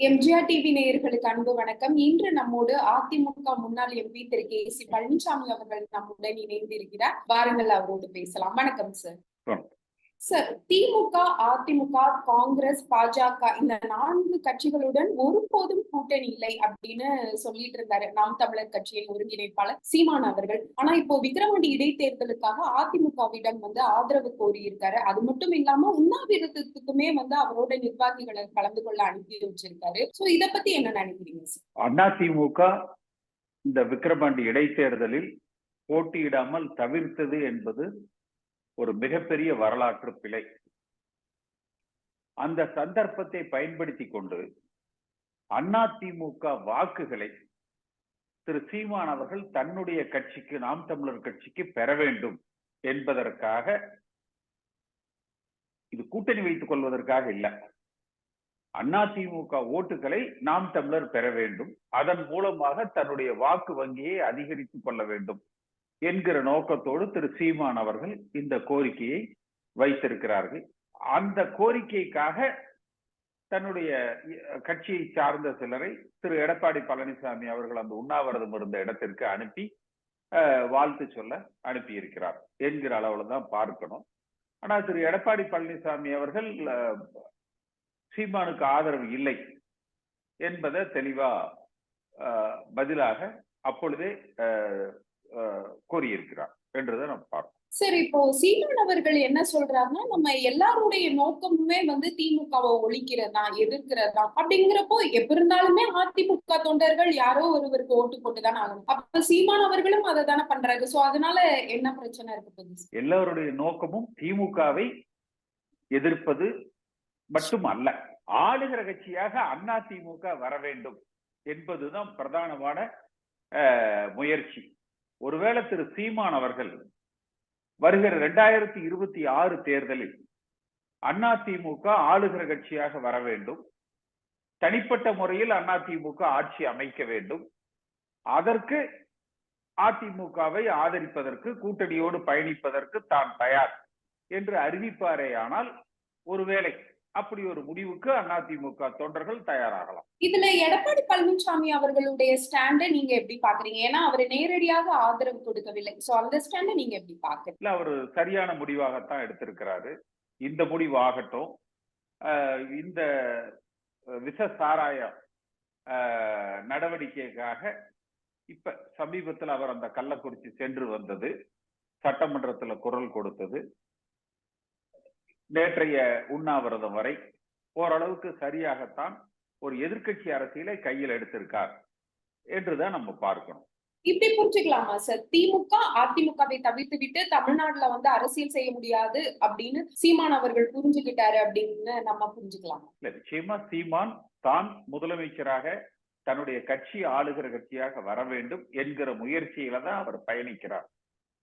MGR TV நேயர்களுக்கு அன்பு வணக்கம். இன்று நம்மோடு அதிமுக முன்னாள் எம்பி திரு கே.சி. பழனிசாமி அவர்கள் நம்முடன் இணைந்து இருக்கிறார். வாருங்கள் அவரோடு பேசலாம். வணக்கம் சார். சார், திமுக, அதிமுக, காங்கிரஸ், பாஜக இந்த 4 கட்சிகளுடன் ஒருபோதும் கூட்டணி இல்லை அப்படின்னு சொல்லிட்டு இருந்தாரு நாம் தமிழர் கட்சியின் ஒருங்கிணைப்பாளர் சீமான் அவர்கள். ஆனா இப்போ விக்கிரவாண்டி இடைத்தேர்தலுக்காக அதிமுகவிடம் ஆதரவு கோரி இருக்காரு. அது மட்டும் இல்லாம உண்ணாவிரதத்துக்குமே அவரோட நிர்வாகிகளை கலந்து கொள்ள அனுப்பி வச்சிருக்காரு. சோ இத பத்தி என்ன நினைக்கிறீங்க சார்? அதிமுக இந்த விக்கிரவாண்டி இடைத்தேர்தலில் போட்டியிடாமல் தவிர்த்தது என்பது ஒரு மிகப்பெரிய வரலாற்று பிழை. அந்த சந்தர்ப்பத்தை பயன்படுத்தி கொண்டு அதிமுக வாக்குகளை திரு சீமான் அவர்கள் தன்னுடைய கட்சிக்கு, நாம் தமிழர் கட்சிக்கு பெற வேண்டும் என்பதற்காக, இது கூட்டணி வைத்துக் கொள்வதற்காக இல்ல, அதிமுக ஓட்டுகளை நாம் தமிழர் பெற வேண்டும், அதன் மூலமாக தன்னுடைய வாக்கு வங்கியை அதிகரித்துக் கொள்ள வேண்டும் என்கிற நோக்கத்தோடு திரு சீமான் அவர்கள் இந்த கோரிக்கையை வைத்திருக்கிறார்கள். அந்த கோரிக்கைக்காக தன்னுடைய கட்சியை சார்ந்த சிலரை திரு எடப்பாடி பழனிசாமி அவர்கள் அந்த உண்ணாவிரதம் இருந்த இடத்திற்கு அனுப்பி வாழ்த்து சொல்ல அனுப்பி இருக்கிறார் என்கிற அளவுல தான் பார்க்கணும். ஆனா திரு எடப்பாடி பழனிசாமி அவர்கள் சீமானுக்கு ஆதரவு இல்லை என்பதை தெளிவா பதிலாக அப்பொழுதே கூறியிருக்கிறார் என்றதை நம்ம பார்ப்போம். சரி, இப்போ சீமான் அவர்கள் என்ன சொல்றாருன்னா, நம்ம எல்லாருடைய நோக்கமுமே திமுகவை ஒழிக்கிறதா, எதிர்க்கிறதா அப்படிங்கிறப்போ எப்ப இருந்தாலுமே அதிமுக தொண்டர்கள் யாரோ ஒருவருக்கு ஓட்டு போட்டுதான் ஆகணும். அப்ப சீமான் அவர்களும் அதை தானே பண்றாரு. சோ அதனால என்ன பிரச்சனை இருக்கு? எல்லாருடைய நோக்கமும் திமுகவை எதிர்ப்பது மட்டுமல்ல, ஆளுகிற கட்சியாக அதிமுக வர வேண்டும் என்பதுதான் பிரதானமான முயற்சி. ஒருவேளை திரு சீமான் அவர்கள் வருகிற 2026 தேர்தலில் அதிமுக ஆளுகிற கட்சியாக வர வேண்டும், தனிப்பட்ட முறையில் அதிமுக ஆட்சி அமைக்க வேண்டும், அதற்கு அதிமுகவை ஆதரிப்பதற்கு, கூட்டணியோடு பயணிப்பதற்கு தான் தயார் என்று அறிவிப்பாரேயானால் ஒருவேளை அப்படி ஒரு முடிவுக்கு அதிமுக தொண்டர்கள் தயாராகலாம். இதுல எடப்பாடி பழனிசாமி அவர்களுடைய ஸ்டாண்ட நீங்க எப்படி பாக்குறீங்க? ஏன்னா அவர் நேரடியாக ஆதரவு கொடுக்கவில்லை. சோ அந்த ஸ்டாண்ட நீங்க எப்படி பாக்குறீங்க? இல்ல, அவர் சரியான முடிவாகத்தான் எடுத்திருக்கிறாரு. இந்த முடிவு ஆகட்டும். இந்த விஷ சாராய நடவடிக்கைக்காக இப்ப சமீபத்தில் அவர் அந்த கள்ளக்குறிச்சி சென்று வந்தது, சட்டமன்றத்துல குரல் கொடுத்தது, நேற்றைய உண்ணாவிரதம் வரை ஓரளவுக்கு சரியாகத்தான் ஒரு எதிர்கட்சி அரசியலை கையில் எடுத்திருக்கார் என்றுதான் நம்ம பார்க்கணும். இப்படி புரிஞ்சுக்கலாமா சார்? திமுக அதிமுகவை தவிர்த்து விட்டு தமிழ்நாட்டுல அரசியல் செய்ய முடியாது அப்படின்னு சீமான் அவர்கள் புரிஞ்சுக்கிட்டாரு அப்படின்னு நம்ம புரிஞ்சுக்கலாம். இல்ல, நிச்சயமா சீமான் தான் முதலமைச்சராக தன்னுடைய கட்சி ஆளுகிற கட்சியாக வர வேண்டும் என்கிற முயற்சியில தான் அவர் பயணிக்கிறார்.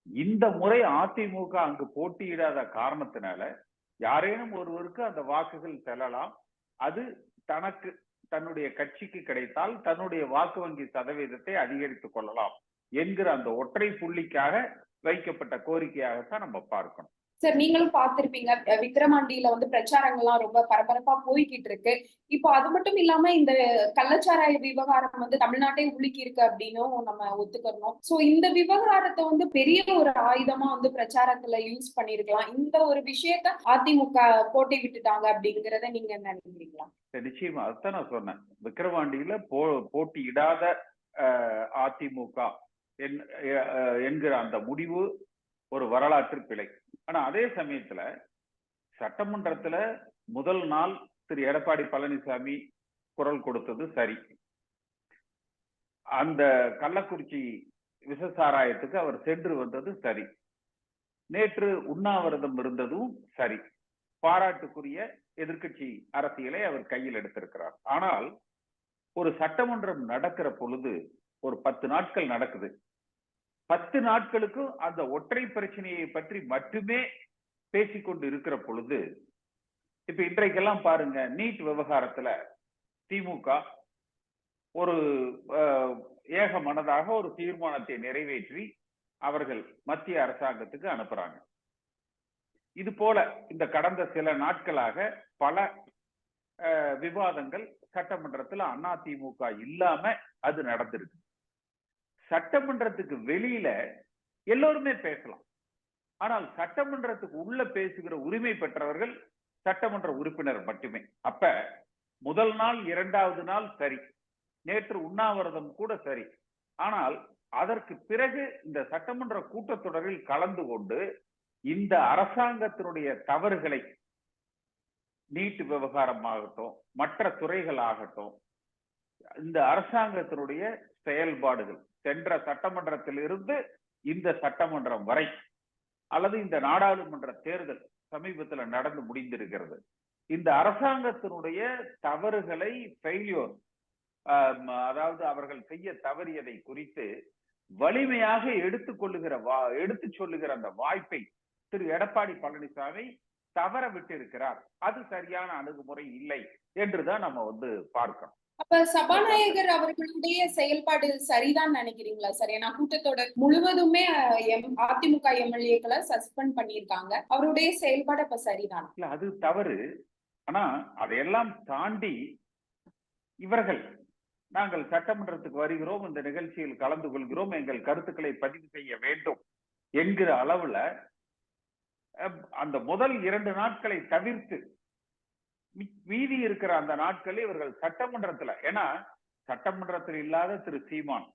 இந்த முறை அதிமுக அங்கு போட்டியிடாத காரணத்தினால யாரேனும் ஒருவருக்கு அந்த வாக்குகள் செல்லலாம். அது தனக்கு, தன்னுடைய கட்சிக்கு கிடைத்தால் தன்னுடைய வாக்கு வங்கி சதவீதத்தை அதிகரித்துக் கொள்ளலாம் என்கிற அந்த ஒற்றை புள்ளிக்காக வைக்கப்பட்ட கோரிக்கையாகத்தான் நம்ம பார்க்கணும். சார், நீங்களும் பார்த்திருப்பீங்க, விக்கிரவாண்டியில பிரச்சாரங்கள்லாம் ரொம்ப பரபரப்பா போய்கிட்டு இருக்கு. இப்போ அது மட்டும் இல்லாம இந்த கள்ளச்சாராய விவகாரம் தமிழ்நாட்டை உலுக்கி இருக்கு அப்படின்னும் நம்ம ஒத்துக்கணும். சோ இந்த விவகாரத்தை பெரிய ஒரு ஆயுதமா பிரச்சாரத்துல யூஸ் பண்ணிருக்கலாம். இந்த ஒரு விஷயத்த அதிமுக கோட்டை விட்டுட்டாங்க அப்படிங்கறத நீங்க என்ன நினைக்கிறீங்களா? நிச்சயமா அதுதான் நான் சொன்னேன். விக்கிரவாண்டியில போட்டியிடாத அதிமுக என்கிற அந்த முடிவு ஒரு வரலாற்று பிழை. ஆனா அதே சமயத்துல சட்டமன்றத்துல முதல் நாள் திரு எடப்பாடி பழனிசாமி குரல் கொடுத்தது சரி, அந்த கள்ளக்குறிச்சி விஷசாராயத்துக்கு அவர் சென்று வந்தது சரி, நேற்று உண்ணாவிரதம் இருந்ததும் சரி, பாராட்டுக்குரிய எதிர்கட்சி அரசியலை அவர் கையில் எடுத்திருக்கிறார். ஆனால் ஒரு சட்டமன்றம் நடக்கிற பொழுது ஒரு 10 நாட்கள் நடக்குது. 10 நாட்களுக்கும் அந்த ஒற்றை பிரச்சனையை பற்றி மட்டுமே பேசிக்கொண்டு இருக்கிற பொழுது, இப்ப இன்றைக்கெல்லாம் பாருங்க, நீட் விவகாரத்துல திமுக ஒரு ஏக மனதாக ஒரு தீர்மானத்தை நிறைவேற்றி அவர்கள் மத்திய அரசாங்கத்துக்கு அனுப்புறாங்க. இது போல இந்த கடந்த சில நாட்களாக பல விவாதங்கள் சட்டமன்றத்துல அதிமுக இல்லாம அது நடந்திருக்கு. சட்டமன்றத்துக்கு வெளியில எல்லோருமே பேசலாம். ஆனால் சட்டமன்றத்துக்கு உள்ள பேசுகிற உரிமை பெற்றவர்கள் சட்டமன்ற உறுப்பினர் மட்டுமே. அப்ப முதல் நாள், இரண்டாவது நாள் சரி, நேற்று உண்ணாவிரதம் கூட சரி. ஆனால் அதற்கு பிறகு இந்த சட்டமன்ற கூட்டத்தொடரில் கலந்து கொண்டு இந்த அரசாங்கத்தினுடைய தவறுகளை, நீட் விவகாரம் ஆகட்டும், மற்ற துறைகள் ஆகட்டும், இந்த அரசாங்கத்தினுடைய செயல்பாடுகள் சென்ற சட்டமன்றத்தில் இருந்து இந்த சட்டமன்றம் வரை, அல்லது இந்த நாடாளுமன்ற தேர்தல் சமீபத்தில் நடந்து முடிந்திருக்கிறது, இந்த அரசாங்கத்தினுடைய தவறுகளை, ஃபெயிலியோர், அதாவது அவர்கள் செய்ய தவறியதை குறித்து வலிமையாக எடுத்து சொல்லுகிற அந்த வாய்ப்பை திரு எடப்பாடி பழனிசாமி தவற விட்டு இருக்கிறார். அது சரியான அணுகுமுறை இல்லை என்றுதான் நம்ம பார்க்கணும். அப்ப சபாநாயகர் அவர்களுடைய செயல்பாடு சரிதான் நினைக்கிறீங்களா சார்? ஏன்னா கூட்டத்தொடர் முழுவதுமே அதிமுக எம்எல்ஏக்களை சஸ்பெண்ட் பண்ணியிருக்காங்க. அவருடைய செயல்பாடு அப்ப சரிதான்? இல்ல, அது தவறு. ஆனா அதையெல்லாம் தாண்டி இவர்கள், நாங்கள் சட்டமன்றத்துக்கு வருகிறோம், இந்த நிகழ்ச்சியில் கலந்து கொள்கிறோம், எங்கள் கருத்துக்களை பதிவு செய்ய வேண்டும் என்கிற அளவுல அந்த முதல் 2 நாட்களை தவிர்த்து மீதி இருக்கிற அந்த நாட்களில் இவர்கள் சட்டமன்றத்துல, ஏன்னா சட்டமன்றத்தில் இல்லாத திரு சீமான்,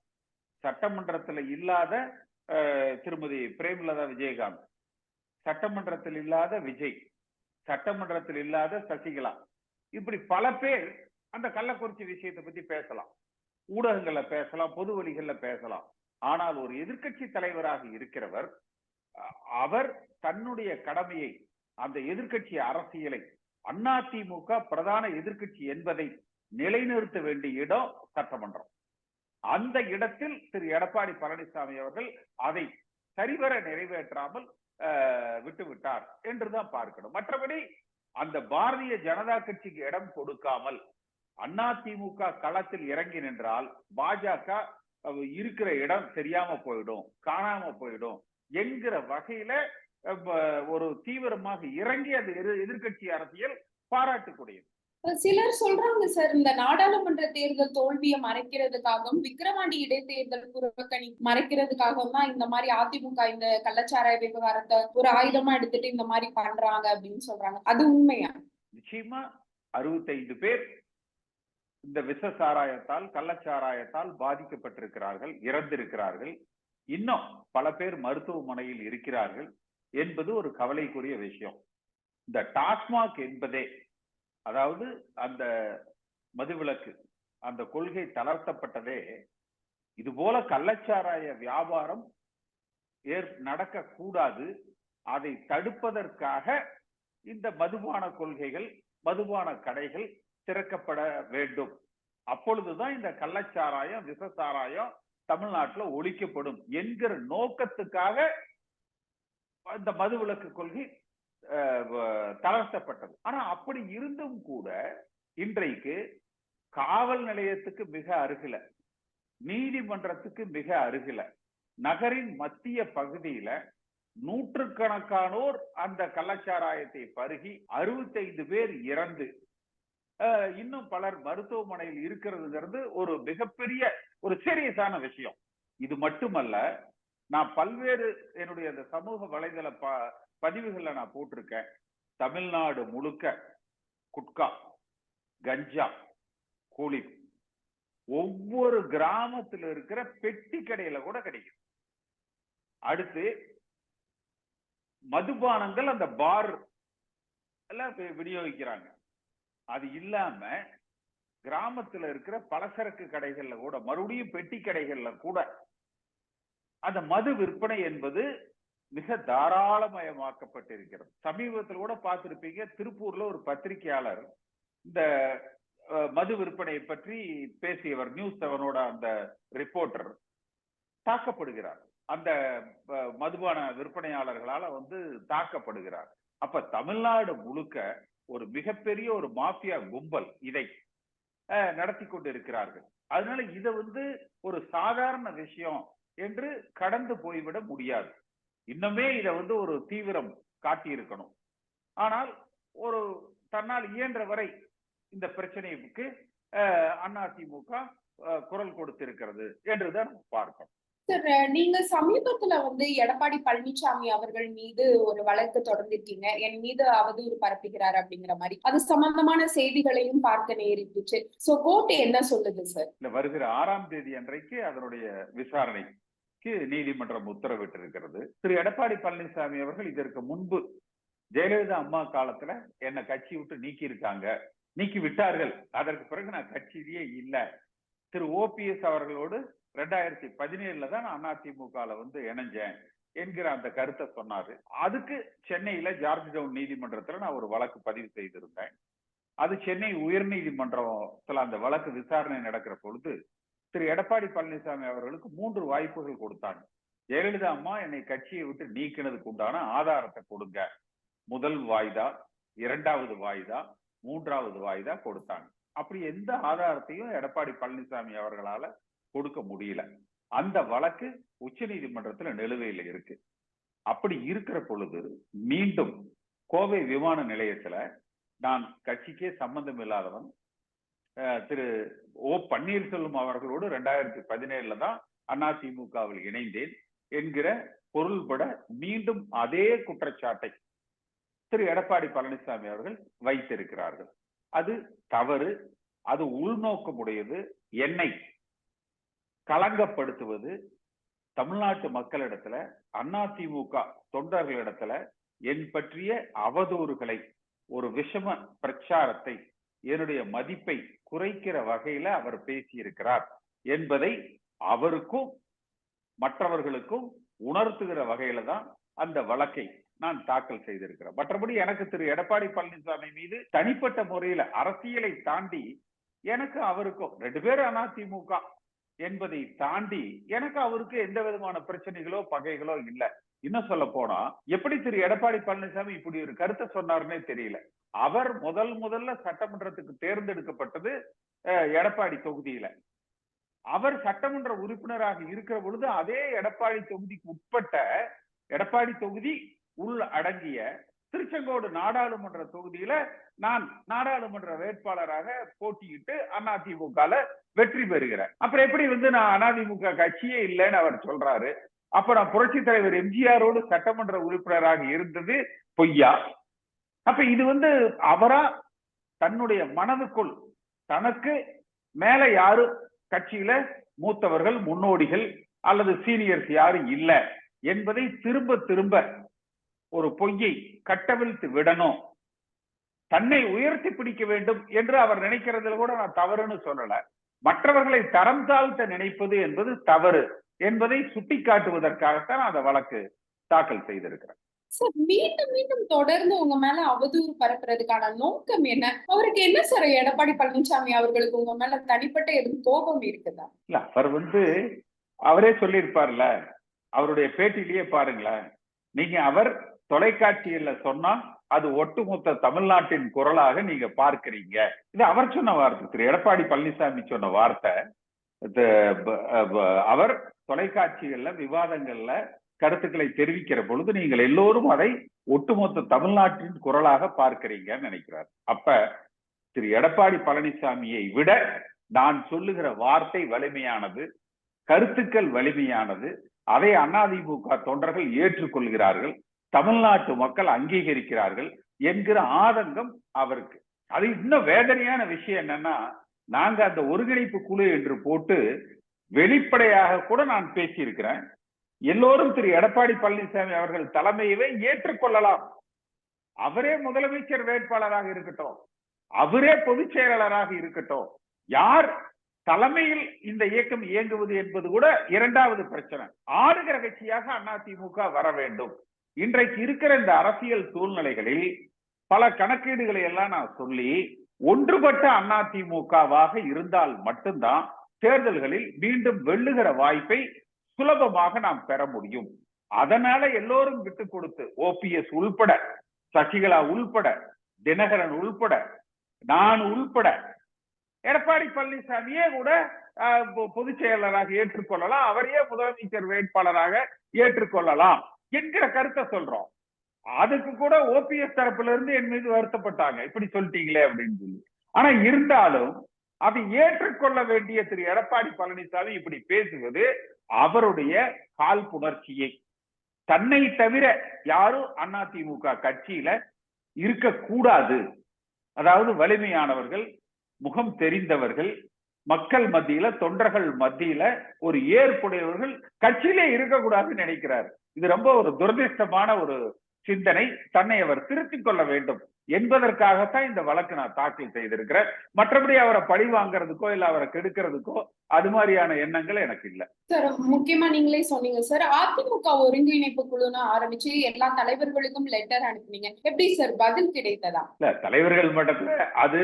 சட்டமன்றத்தில் இல்லாத திருமதி பிரேமலதா விஜயகாந்த், சட்டமன்றத்தில் இல்லாத விஜய், சட்டமன்றத்தில் இல்லாத சசிகலா, இப்படி பல பேர் அந்த கள்ளக்குறிச்சி விஷயத்தை பத்தி பேசலாம், ஊடகங்கள்ல பேசலாம், பொது வழிகள்ல பேசலாம். ஆனால் ஒரு எதிர்க்கட்சி தலைவராக இருக்கிறவர், அவர் தன்னுடைய கடமையை, அந்த எதிர்க்கட்சி அரசியலை, அதிமுக பிரதான எதிர்க்கட்சி என்பதை நிலைநிறுத்த வேண்டிய இடம் சட்டமன்றம். அந்த இடத்தில் திரு எடப்பாடி பழனிசாமி அவர்கள் அதை சரிவர நிறைவேற்றாமல் விட்டுவிட்டார் என்றுதான் பார்க்கணும். மற்றபடி அந்த பாரதிய ஜனதா கட்சிக்கு இடம் கொடுக்காமல் அதிமுக களத்தில் இறங்கி நின்றால் பாஜக இருக்கிற இடம் தெரியாம போயிடும், காணாம போயிடும் என்கிற வகையில ஒரு தீவிரமாக இறங்கி அந்த எதிர்க்கட்சி அரசியல் பாராட்டுக்குரியது. சிலர் சொல்றாங்க சார், இந்த நாடாளுமன்ற தேர்தல் தோல்வியை மறைக்கிறதுக்காகவும், விக்கிரவாண்டி இடைத்தேர்தல் புறக்கணி மறைக்கிறதுக்காகவும் தான் இந்த மாதிரி அதிமுக இந்த கள்ளச்சாராய விவகாரத்தை ஒரு ஆயுதமா எடுத்துட்டு இந்த மாதிரி பண்றாங்க அப்படின்னு சொல்றாங்க. அது உண்மையா? நிச்சயமா 65 பேர் இந்த விஷ சாராயத்தால், கள்ளச்சாராயத்தால் பாதிக்கப்பட்டிருக்கிறார்கள், இறந்திருக்கிறார்கள். இன்னும் பல பேர் மருத்துவமனையில் இருக்கிறார்கள் என்பது ஒரு கவலைக்குரிய விஷயம். இந்த டாஸ்மாக் என்பதே, அதாவது அந்த மதுவிலக்கு, அந்த கொள்கை தளர்த்தப்பட்டதே இது போல கள்ளச்சாராய வியாபாரம் நடக்க கூடாது, அதை தடுப்பதற்காக இந்த மதுபான கொள்கைகள், மதுபான கடைகள் திறக்கப்பட வேண்டும். அப்பொழுதுதான் இந்த கள்ளச்சாராயம், விஷ சாராயம் தமிழ்நாட்டில் ஒழிக்கப்படும் என்கிற நோக்கத்துக்காக இந்த மதுவிலக்கு கொள்கை தளர்த்தப்பட்டது. ஆனா அப்படி இருந்தும் கூட இன்றைக்கு காவல் நிலையத்துக்கு மிக அருகில, நீதிமன்றத்துக்கு மிக அருகில, நகரின் மத்திய பகுதியில நூற்றுக்கணக்கானோர் அந்த கள்ளச்சாராயத்தை பருகி 65 பேர் இறந்து இன்னும் பலர் மருத்துவமனையில் இருக்கிறதுங்கிறது ஒரு மிகப்பெரிய ஒரு சீரியஸான விஷயம். இது மட்டுமல்ல, நான் பல்வேறு என்னுடைய அந்த சமூக வலைதள பதிவுகள்ல நான் போட்டிருக்கேன். தமிழ்நாடு முழுக்க குட்கா, கஞ்சா, கூலி ஒவ்வொரு கிராமத்தில் இருக்கிற பெட்டி கடையில கூட கிடைக்கும். அடுத்து மதுபானங்கள் அந்த பார் எல்லாம் விநியோகிக்கிறாங்க. அது இல்லாம கிராமத்துல இருக்கிற பலசரக்கு கடைகள்ல கூட, மறுபடியும் பெட்டி கடைகள்ல கூட அந்த மது விற்பனை என்பது மிக தாராளமயமாக்கப்பட்டிருக்கிறது. சமீபத்தில் கூட பார்த்திருப்பீங்க, திருப்பூர்ல ஒரு பத்திரிகையாளர் இந்த மது விற்பனை பற்றி பேசியவர், நியூஸ் 7 அந்த ரிப்போர்ட்டர் தாக்கப்படுகிறார். அந்த மதுபான விற்பனையாளர்களால தாக்கப்படுகிறார். அப்ப தமிழ்நாடு முழுக்க ஒரு மிகப்பெரிய ஒரு மாஃபியா கும்பல் இதை நடத்தி கொண்டு இருக்கிறார்கள். அதனால இதை ஒரு சாதாரண விஷயம் என்று கடந்து போய்விட முடியாது. இன்னுமே இதை ஒரு தீவிரம் காட்டி இருக்கணும். ஆனால் ஒரு தன்னால் இயன்ற வரை இந்த பிரச்சனைக்கு அதிமுக குரல் கொடுத்திருக்கிறது என்றுதான் பார்க்கணும். சார், நீங்க சமீபத்துல எடப்பாடி பழனிசாமி அவர்கள் மீது ஒரு வழக்கு தொடர்ந்திருக்கீங்க. என் மீது அவதூறு பரப்புகிறார் அப்படிங்கிற மாதிரி. அது சம்பந்தமான செய்திகளையும் பார்க்க நேரிட்டுச்சு. சோ கோர்ட் என்ன சொல்லுது சார்? இந்த வருகிற 6ஆம் தேதி அன்றைக்கு அதனுடைய விசாரணைக்கு நீதிமன்றம் உத்தரவிட்டிருக்கிறது. திரு எடப்பாடி பழனிசாமி அவர்கள் இதற்கு முன்பு ஜெயலலிதா அம்மா காலத்துல என்ன கட்சி விட்டு நீக்கி இருக்காங்க, நீக்கி விட்டார்கள். அதற்கு பிறகு நான் கட்சியிலேயே இல்ல. திரு OPS அவர்களோடு 2017 தான் அதிமுகல இணைஞ்சேன் என்கிற அந்த கருத்தை சொன்னாரு. அதுக்கு சென்னையில ஜார்ஜ் டவுன் நீதிமன்றத்துல நான் ஒரு வழக்கு பதிவு செய்திருந்தேன். அது சென்னை உயர் நீதிமன்றத்துல அந்த வழக்கு விசாரணை நடக்கிற பொழுது திரு எடப்பாடி பழனிசாமி அவர்களுக்கு 3 வாய்ப்புகள் கொடுத்தாங்க. ஜெயலலிதா அம்மா என்னை கட்சியை விட்டு நீக்கினதுக்கு உண்டான ஆதாரத்தை கொடுங்க. முதல் வாய்தா, 2வது வாய்தா, 3வது வாய்தா கொடுத்தாங்க. அப்படி எந்த ஆதாரத்தையும் எடப்பாடி பழனிசாமி அவர்களால கொடுக்க முடியல. அந்த வழக்கு உச்ச நீதிமன்றத்துல நிலுவையில் இருக்கு. அப்படி இருக்கிற பொழுது மீண்டும் கோவை விமான நிலையத்துல நான் கட்சிக்கே சம்பந்தம் இல்லாதவன் திரு பன்னீர்செல்வம் அவர்களோடு 2017 தான் அதிமுகவில் இணைந்தேன் என்கிற பொருள்பட மீண்டும் அதே குற்றச்சாட்டை திரு எடப்பாடி பழனிசாமி அவர்கள் வைத்திருக்கிறார்கள். அது தவறு. அது உள்நோக்கமுடையது. என்னை களங்கப்படுத்துவது. தமிழ்நாட்டு மக்களிடத்துல, அதிமுக தொண்டர்களிடத்துல என் பற்றிய அவதூறுகளை, ஒரு விஷம பிரச்சாரத்தை, என்னுடைய மதிப்பை குறைக்கிற வகையில அவர் பேசியிருக்கிறார் என்பதை அவருக்கும் மற்றவர்களுக்கும் உணர்த்துகிற வகையில தான் அந்த வழக்கை நான் தாக்கல் செய்திருக்கிறேன். மற்றபடி எனக்கு திரு எடப்பாடி பழனிசாமி மீது தனிப்பட்ட முறையில அரசியலை தாண்டி எனக்கு அவருக்கும் 2 பேரும் அதிமுக என்பதை தாண்டி எனக்கு அவருக்கு எந்த விதமான பிரச்சனைகளோ பகைகளோ இல்லை. இன்னும் சொல்ல போனா எப்படி திரு எடப்பாடி பழனிசாமி இப்படி ஒரு கருத்தை சொன்னாருன்னே தெரியல. அவர் முதல்ல சட்டமன்றத்துக்கு தேர்ந்தெடுக்கப்பட்டது எடப்பாடி தொகுதியில. அவர் சட்டமன்ற உறுப்பினராக இருக்கிற பொழுது அதே எடப்பாடி தொகுதிக்கு உட்பட்ட எடப்பாடி தொகுதி உள் அடங்கிய திருச்செங்கோடு நாடாளுமன்ற தொகுதியில நான் நாடாளுமன்ற வேட்பாளராக போட்டியிட்டு அதிமுக வெற்றி பெறுகிறேன். அப்புறம் எப்படி நான் அதிமுக கட்சியே இல்லைன்னு அவர் சொல்றாரு. அப்ப நான் புரட்சி தலைவர் எம்ஜிஆரோடு சட்டமன்ற உறுப்பினராக இருந்தது பொய்யா? அப்ப இது அவரா தன்னுடைய மனதுக்குள் தனக்கு மேல யாரும் கட்சியில மூத்தவர்கள், முன்னோடிகள் அல்லது சீனியர்ஸ் யாரும் இல்ல என்பதை திரும்ப திரும்ப ஒரு பொய்யை கட்டவிழ்த்து விடணும், தன்னை உயர்த்தி பிடிக்க வேண்டும் என்று அவர் நினைக்கிறதுல கூட நான் தவறுன்னு சொல்லல. மற்றவர்களை தரம் தாழ்த்த நினைப்பது என்பது தவறு என்பதை சுட்டிக்காட்டுவதற்காகத்தான் அந்த வழக்கு தாக்கல் செய்திருக்கிறேன். சார், மீண்டும் மீண்டும் தொடர்ந்து உங்க மேல அவதூறு பரப்புறதுக்கான நோக்கம் என்ன? அவருக்கு என்ன சார் எடப்பாடி பழனிசாமி அவர்களுக்கு உங்க மேல தனிப்பட்ட எதுவும் கோபம் இருக்குதா? இல்ல, அவர் அவரே சொல்லியிருப்பார்ல, அவருடைய பேட்டிலேயே பாருங்களேன். நீங்க அவர் தொலைக்காட்சியில சொன்னா அது ஒட்டுமொத்த தமிழ்நாட்டின் குரலாக நீங்க பார்க்கிறீங்க. இது அவர் சொன்ன வார்த்தை, திரு எடப்பாடி பழனிசாமி சொன்ன வார்த்தை. அவர் தொலைக்காட்சிகள்ல விவாதங்கள்ல கருத்துக்களை தெரிவிக்கிற பொழுது நீங்கள் எல்லோரும் அதை ஒட்டுமொத்த தமிழ்நாட்டின் குரலாக பார்க்கிறீங்கன்னு நினைக்கிறார். அப்ப திரு எடப்பாடி பழனிசாமியை விட நான் சொல்லுகிற வார்த்தை வலிமையானது, கருத்துக்கள் வலிமையானது. அதை அதிமுக தொண்டர்கள் ஏற்றுக்கொள்கிறார்கள், தமிழ்நாட்டு மக்கள் அங்கீகரிக்கிறார்கள் என்கிற ஆதங்கம் அவருக்கு. அது இன்னும் வேதனையான விஷயம் என்னன்னா, நாங்க அந்த ஒருங்கிணைப்பு குழு என்று போட்டு வெளிப்படையாக கூட நான் பேசியிருக்கிறேன். எல்லோரும் திரு எடப்பாடி பழனிசாமி அவர்கள் தலைமையவே ஏற்றுக்கொள்ளலாம். அவரே முதலமைச்சர் வேட்பாளராக இருக்கட்டும், அவரே பொதுச் செயலாளராக இருக்கட்டும், யார் தலைமையில் இந்த இயக்கம் இயங்குவது என்பது கூட 2வது பிரச்சனை. ஆளுகிற கட்சியாக அதிமுக வர வேண்டும். இன்றைக்கு இருக்கிற இந்த அரசியல் சூழ்நிலைகளில் பல கணக்கீடுகளை எல்லாம் நான் சொல்லி ஒன்றுபட்ட அதிமுகவாக இருந்தால் மட்டும்தான் தேர்தல்களில் மீண்டும் வெல்லுகிற வாய்ப்பை சுலபமாக நாம் பெற முடியும். அதனால எல்லோரும் விட்டு கொடுத்து, OPS உள்பட, சசிகலா உள்பட, தினகரன் உள்பட, நான் உள்பட, எடப்பாடி பழனிசாமியே கூட பொதுச் செயலாளராக ஏற்றுக்கொள்ளலாம், அவரையே முதலமைச்சர் வேட்பாளராக ஏற்றுக்கொள்ளலாம் என்கிற கருத்தை சொல்றோம். அதுக்கு கூட OPS தரப்புல இருந்து என் மீது வருத்தப்பட்டாங்க, இப்படி சொல்லிட்டீங்களே அப்படின்னு சொல்லி. ஆனா இருந்தாலும் அதை ஏற்றுக்கொள்ள வேண்டிய திரு எடப்பாடி பழனிசாமி இப்படி பேசுவது அவருடைய காழ்ப்புணர்ச்சியை, தன்னை தவிர யாரும் அதிமுக கட்சியில இருக்கக்கூடாது, அதாவது வலிமையானவர்கள், முகம் தெரிந்தவர்கள், மக்கள் மத்தியில, தொண்டர்கள் மத்தியில ஒரு ஏற்புடையவர்கள் கட்சியிலே இருக்கக்கூடாதுன்னு நினைக்கிறார். இது ரொம்ப ஒரு துரதிருஷ்டமான ஒரு சிந்தனை. தன்னை அவர் திருத்திக் கொள்ள வேண்டும் என்பதற்காகத்தான் இந்த வழக்கு நான் தாக்கல் செய்திருக்கிறேன். மற்றபடி அவரை பழி வாங்குறதுக்கோ இல்ல அவரை கெடுக்கிறதுக்கோ அது மாதிரியான எண்ணங்கள் எனக்கு இல்லை. சார், முக்கியமா நீங்களே சொன்னீங்க சார், அதிமுக ஒருங்கிணைப்பு குழுன்னு ஆரம்பிச்சு எல்லா தலைவர்களுக்கும் லெட்டர் அனுப்புனீங்க. எப்படி சார் பதில் கிடைத்ததா? இல்ல, தலைவர்கள் மட்டத்துல அது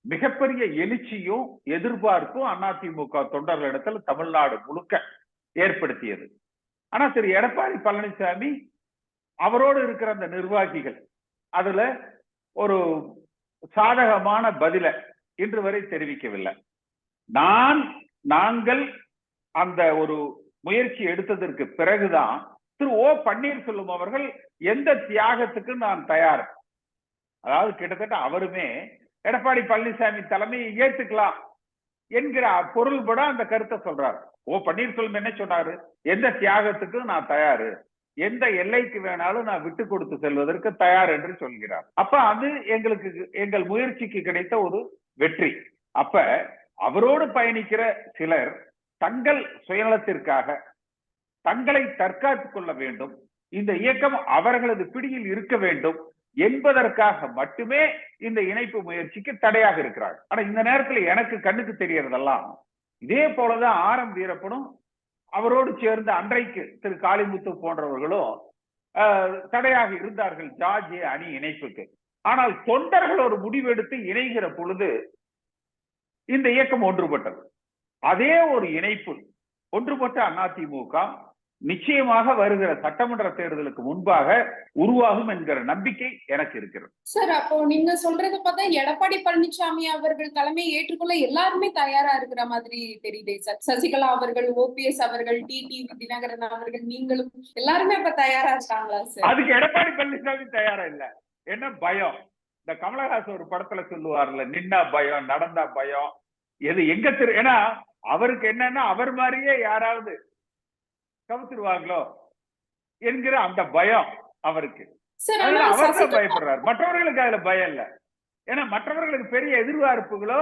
மிகப்பெரிய எழுச்சியும் எதிர்பார்ப்பும் அதிமுக தொண்டர்களிடத்தில் தமிழ்நாடு முழுக்க ஏற்படுத்தியது. ஆனா திரு எடப்பாடி பழனிசாமி அவரோடு இருக்கிற அந்த நிர்வாகிகள் அதுல ஒரு சாதகமான பதில இன்று வரை தெரிவிக்கவில்லை. நாங்கள் அந்த ஒரு முயற்சி எடுத்ததற்கு பிறகுதான் திரு ஓ பன்னீர்செல்வம் அவர்கள் எந்த தியாகத்துக்கு நான் தயார், அதாவது கிட்டத்தட்ட அவருமே எடப்பாடி பழனிசாமி தலைமையை ஏற்றுக்கலாம் என்கிற பொருள்பட அந்த கருத்தை சொல்றாரு. ஓ பன்னீர்செல்வம் என்ன சொன்னாரு, எந்த தியாகத்துக்கும் நான் தயாரு, எந்த எல்லைக்கு வேணாலும் நான் விட்டு கொடுத்து செல்வதற்கு தயார் என்று சொல்கிறார். அப்ப அது எங்கள் முயற்சிக்கு கிடைத்த ஒரு வெற்றி. அப்ப அவரோடு பயணிக்கிற சிலர் தங்கள் சுயநலத்திற்காக தங்களை தற்காத்துக் கொள்ள வேண்டும், இந்த இயக்கம் அவர்களது பிடியில் இருக்க வேண்டும் என்பதற்காக மட்டுமே இந்த இணைப்பு முயற்சிக்கு தடையாக இருக்கிறார். ஆனா இந்த நேரத்தில் எனக்கு கண்ணுக்கு தெரியறதெல்லாம் இதே போலதான் ஆர்.எம். வீரப்பனும் அவரோடு சேர்ந்த அன்றைக்கு திரு காளிமுத்து போன்றவர்களும் தடையாக இருந்தார்கள் ஜார்ஜ் அணி இணைப்புக்கு. ஆனால் தொண்டர்கள் ஒரு முடிவெடுத்து இணைகிற பொழுது இந்த இயக்கம் ஒன்றுபட்டது. அதே ஒரு இணைப்பு ஒன்றுபட்ட அதிமுக நிச்சயமாக வருகிற சட்டமன்ற தேர்தலுக்கு முன்பாக உருவாகும் என்கிற நம்பிக்கை எனக்கு இருக்கிறது. சார், அப்போ நீங்க சொல்றத பார்த்தா எடப்பாடி பழனிசாமி அவர்கள் தலைமையை ஏற்றுக்கொள்ள எல்லாருமே தயாரா இருக்கிற மாதிரி தெரியுதே சார். சசிகலா அவர்கள், ஓபிஎஸ் அவர்கள், டிடிவி தினகரன் அவர்கள், நீங்களும் எல்லாருமே அப்ப தயாரா இருக்காங்களா சார்? அதுக்கு எடப்பாடி பழனிசாமி தயாரா இல்ல. என்ன பயம்? இந்த கமலஹாசன் ஒரு படத்துல சொல்லுவார்ல, நின்னா பயம் நடந்தா பயம், எது எங்க ஏன்னா அவருக்கு என்னன்னா அவர் மாதிரியே யாராவது கவுத்துருவாங்களோ என்கிற அந்த பயம் அவருக்கு. அவர் பயப்படுறாரு, மற்றவர்களுக்கு அதுல பயம் இல்ல. ஏன்னா மற்றவர்களுக்கு பெரிய எதிர்பார்ப்புகளோ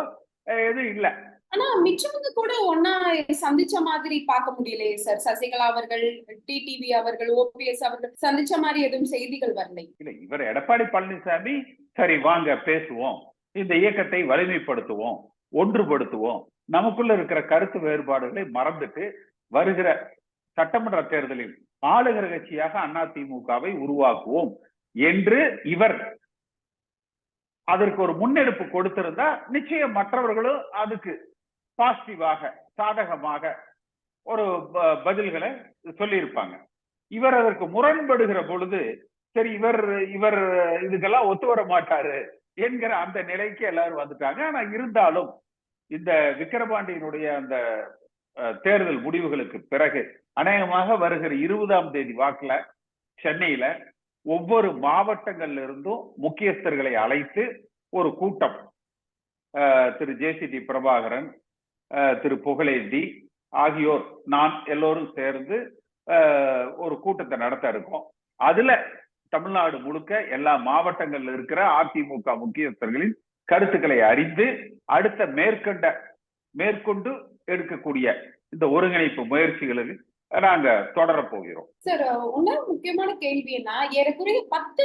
எதுவும் இல்ல. ஆனா மிச்சவங்க கூட ஒன்னா சந்திச்ச மாதிரி பார்க்க முடியலையே சார். சசிகலா அவர்கள், டிடிவி அவர்கள், ஓபிஎஸ் அவர்கள் சந்திச்ச மாதிரி எதுவும் செய்திகள் வரலை. இல்ல, இவர் எடப்பாடி பழனிசாமி சரி வாங்க பேசுவோம், இந்த இயக்கத்தை வலிமைப்படுத்துவோம், ஒன்றுபடுத்துவோம், நமக்குள்ள இருக்கிற கருத்து வேறுபாடுகளை மறந்துட்டு வருகிற சட்டமன்ற தேர்தலில் ஆளுகிற கட்சியாக அதிமுகவை உருவாக்குவோம் என்று இவர் அதற்கு ஒரு முன்னெடுப்பு கொடுத்திருந்தா நிச்சயம் மற்றவர்களும் அதுக்கு பாசிட்டிவாக சாதகமாக ஒரு பதில்களை சொல்லியிருப்பாங்க. இவர் அதற்கு முரண்படுகிற பொழுது சரி இவர் இதுக்கெல்லாம் ஒத்து வர மாட்டாரு என்கிற அந்த நிலைக்கு எல்லாரும் வந்துட்டாங்க. ஆனா இருந்தாலும் இந்த விக்கிரபாண்டியனுடைய அந்த தேர்தல் முடிவுகளுக்கு பிறகு அநேகமாக வருகிற 20ஆம் தேதி வாக்குல சென்னையில ஒவ்வொரு மாவட்டங்கள்ல இருந்தும் முக்கியஸ்தர்களை அழைத்து ஒரு கூட்டம், திரு ஜே.சி.டி. பிரபாகரன், திரு புகழேந்தி ஆகியோர் நான் எல்லோரும் சேர்ந்து ஒரு கூட்டத்தை நடத்த இருக்கோம். அதுல தமிழ்நாடு முழுக்க எல்லா மாவட்டங்கள்ல இருக்கிற அதிமுக முக்கியஸ்தர்களின் கருத்துக்களை அறிந்து அடுத்த மேற்கொண்டு எடுக்கக்கூடிய இந்த ஒருங்கிணைப்பு முயற்சிகளுக்கு நாங்க தொடர போகிறோம். சார், இன்னொரு முக்கியமான கேள்வி என்ன, ஏறக்குறைய 10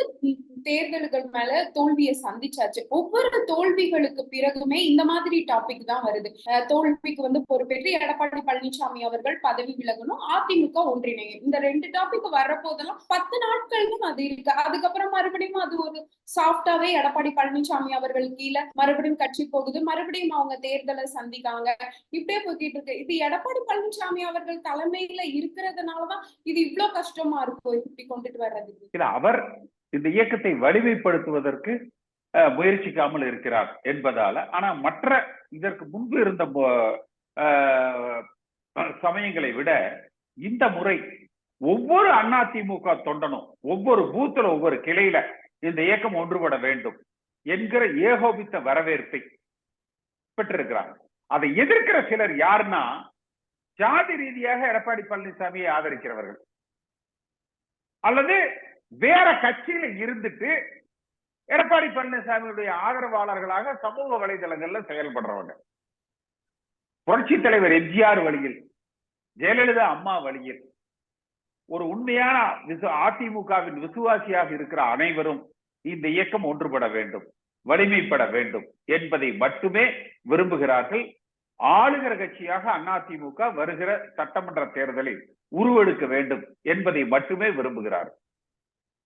தேர்தல்கள் மேல தோல்வியை சந்திச்சாச்சு. ஒவ்வொரு தோல்விகளுக்கு பிறகுமே இந்த மாதிரி டாபிக் தான் வருது. தோல்விக்கு பொறுப்பேற்று எடப்பாடி பழனிசாமி அவர்கள் பதவி விலகணும், அதிமுக ஒன்றிணையும். இந்த 2 டாபிக் வர்ற போதெல்லாம் 10 நாட்களும் அது இருக்கு. அதுக்கப்புறம் மறுபடியும் அது ஒரு சாஃப்டாவே எடப்பாடி பழனிசாமி அவர்கள் கீழே மறுபடியும் கட்சி போகுது, மறுபடியும் அவங்க தேர்தலை சந்திக்காங்க. இப்படியே போய்கிட்டு இருக்கு. இது எடப்பாடி பழனிசாமி அவர்கள் தலைமையில இருக்கிறதுனாலதான் இது இவ்வளவு கஷ்டமா இருக்கும் இப்படி கொண்டுட்டு வர்றதுக்கு. அவர் இந்த இயக்கத்தை வலிமைப்படுத்துவதற்கு முயற்சிக்காமல் இருக்கிறார் என்பதால. ஆனா மற்ற இதற்கு முன்பு இருந்த சமயங்களை விட இந்த முறை ஒவ்வொரு அதிமுக தொண்டனும் ஒவ்வொரு பூத்துல ஒவ்வொரு கிளையில இந்த இயக்கம் ஒன்றுபட வேண்டும் என்கிற ஏகோபித்த வரவேற்பை பெற்றிருக்கிறாங்க. அதை எதிர்க்கிற சிலர் யாருன்னா ஜாதி ரீதியாக எடப்பாடி பழனிசாமியை ஆதரிக்கிறவர்கள் அல்லது வேற கட்சியில இருந்துட்டு எடப்பாடி பழனிசாமியுடைய ஆதரவாளர்களாக சமூக வலைதளங்கள்ல செயல்படுறவங்க. புரட்சி தலைவர் எம்ஜிஆர் வழியில், ஜெயலலிதா அம்மா வழியில் ஒரு உண்மையான அதிமுகவின் விசுவாசியாக இருக்கிற அனைவரும் இந்த இயக்கம் ஒன்றுபட வேண்டும், வலிமைப்பட வேண்டும் என்பதை மட்டுமே விரும்புகிறார்கள். ஆளுகிற கட்சியாக அதிமுக வருகிற சட்டமன்ற தேர்தலில் உருவெடுக்க வேண்டும் என்பதை மட்டுமே விரும்புகிறார்.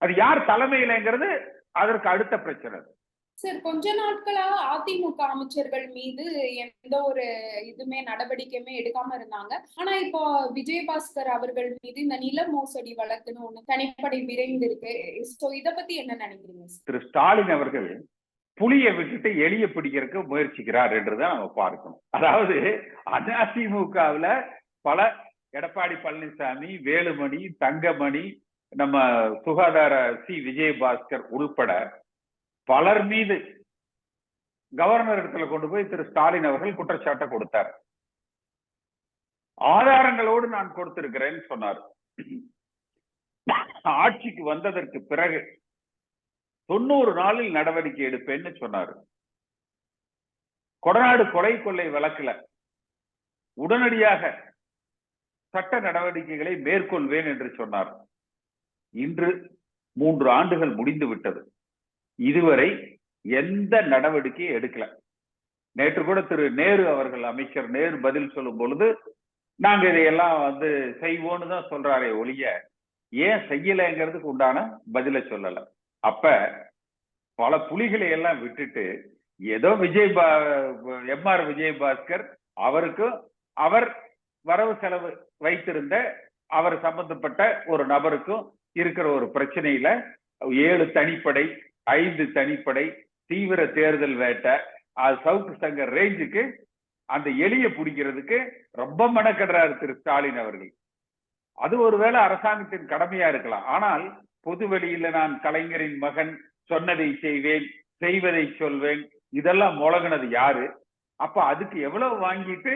அது யார் தலைமையிலங்கிறது அதற்கு அடுத்த பிரச்சனை. சார், கொஞ்ச நாட்களா அதிமுக அமைச்சர்கள் மீது எந்த ஒரு நடவடிக்கையுமே எடுக்காம இருந்தாங்க. ஆனா இப்போ விஜயபாஸ்கர் அவர்கள் மீது இந்த நில மோசடி வழக்குன்னு ஒண்ணு தனிப்படை விரைந்திருக்கு. சோ இத பத்தி என்ன நினைக்கிறீங்க? திரு ஸ்டாலின் அவர்கள் புலியை விட்டுட்டு எளிய பிடிக்கிறதுக்கு முயற்சிக்கிறார் என்றுதான் நம்ம பார்க்கணும். அதாவது அதிமுகவுல பல எடப்பாடி பழனிசாமி, வேலுமணி, தங்கமணி, நம்ம சுகாதார விஜயபாஸ்கர் உள்பட பலர் மீது கவர்னர் இடத்துல கொண்டு போய் திரு ஸ்டாலின் அவர்கள் குற்றச்சாட்டை கொடுத்தார். ஆதாரங்களோடு நான் கொடுத்திருக்கிறேன்னு சொன்னார். ஆட்சிக்கு வந்ததற்கு பிறகு 90 நாளில் நடவடிக்கை எடுப்பேன்னு சொன்னார். கொடநாடு கொலை கொள்ளை வழக்குல உடனடியாக சட்ட நடவடிக்கைகளை மேற்கொள்வேன் என்று சொன்னார். இன்று 3 ஆண்டுகள் முடிந்து விட்டது. இதுவரை எந்த நடவடிக்கையும் எடுக்கல. நேற்று கூட திரு நேரு அவர்கள், அமைச்சர் நேரு பதில் சொல்லும் பொழுது நாங்க இதையெல்லாம் செய்வோன்னு தான் சொல்றாரே ஒழிய ஏன் செய்யலைங்கிறதுக்கு உண்டான பதில சொல்லல. அப்ப பல புலிகளை எல்லாம் விட்டுட்டு ஏதோ எம்ஆர் விஜயபாஸ்கர் அவருக்கும் அவர் வரவு செலவு வைத்திருந்த அவர் சம்பந்தப்பட்ட ஒரு நபருக்கும் இருக்கிற ஒரு பிரச்சனையில 7 தனிப்படை, 5 தனிப்படை, தீவிர தேர்தல் வேட்டை, சவுக்கு சங்கர் ரேஞ்சுக்கு அந்த எலிய பிடிக்கிறதுக்கு ரொம்ப மெனக்கடுறாரு திரு ஸ்டாலின் அவர்கள். அது ஒருவேளை அரசாங்கத்தின் கடமையா இருக்கலாம். ஆனால் பொது வெளியில நான் கலைஞரின் மகன், சொன்னதை செய்வேன், செய்வதை சொல்வேன், இதெல்லாம் முழங்கினது யாரு? அப்ப அதுக்கு எவ்வளவு வாங்கிட்டு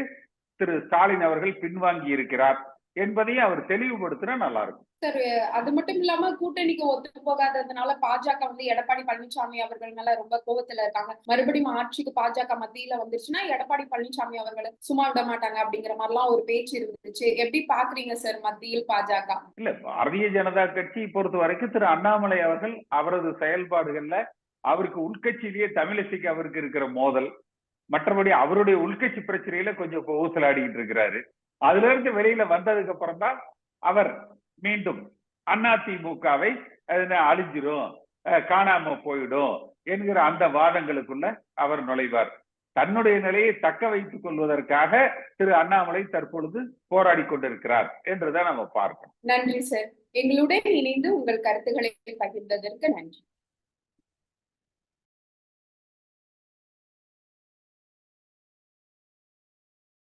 திரு ஸ்டாலின் அவர்கள் பின்வாங்கி இருக்கிறார் என்பதையும் அவர் தெளிவுபடுத்தினா நல்லா இருக்கும். சார், அது மட்டும் இல்லாம கூட்டணிக்கு ஒத்து போகாததுனால பாஜக எடப்பாடி பழனிசாமி அவர்கள் மேல ரொம்ப கோபத்துல இருக்காங்க. மறுபடியும் ஆட்சிக்கு பாஜக மத்தியில வந்துருச்சுன்னா எடப்பாடி பழனிசாமி அவர்களை சும்மா விட மாட்டாங்க அப்படிங்கிற மாதிரி எல்லாம் ஒரு பேச்சு இருந்துச்சு. எப்படி பாக்குறீங்க சார் மத்தியில் பாஜக? இல்ல, பாரதிய ஜனதா கட்சி பொறுத்த வரைக்கும் திரு அண்ணாமலை அவர்கள் அவரது செயல்பாடுகள்ல அவருக்கு உள்கட்சியிலேயே தமிழிசைக்கு அவருக்கு இருக்கிற மோதல், மற்றபடி அவருடைய உள்கட்சி பிரச்சனையில கொஞ்சம் ஊசலாடிக்கிட்டு இருக்கிறாரு. அதுல இருந்து வெளியில வந்ததுக்கு அப்புறம் தான் அவர் மீண்டும் அதிமுகவை அழிஞ்சிரும், காணாம போயிடும் என்கிற அந்த வாதங்களுக்குள்ள அவர் நுழைவார். தன்னுடைய நிலையை தக்க வைத்துக் கொள்வதற்காக திரு அண்ணாமலை தற்பொழுது போராடி கொண்டிருக்கிறார் என்றுதான் நம்ம பார்க்கணும். நன்றி சார், எங்களுடன் இணைந்து உங்கள் கருத்துக்களை பகிர்ந்ததற்கு நன்றி.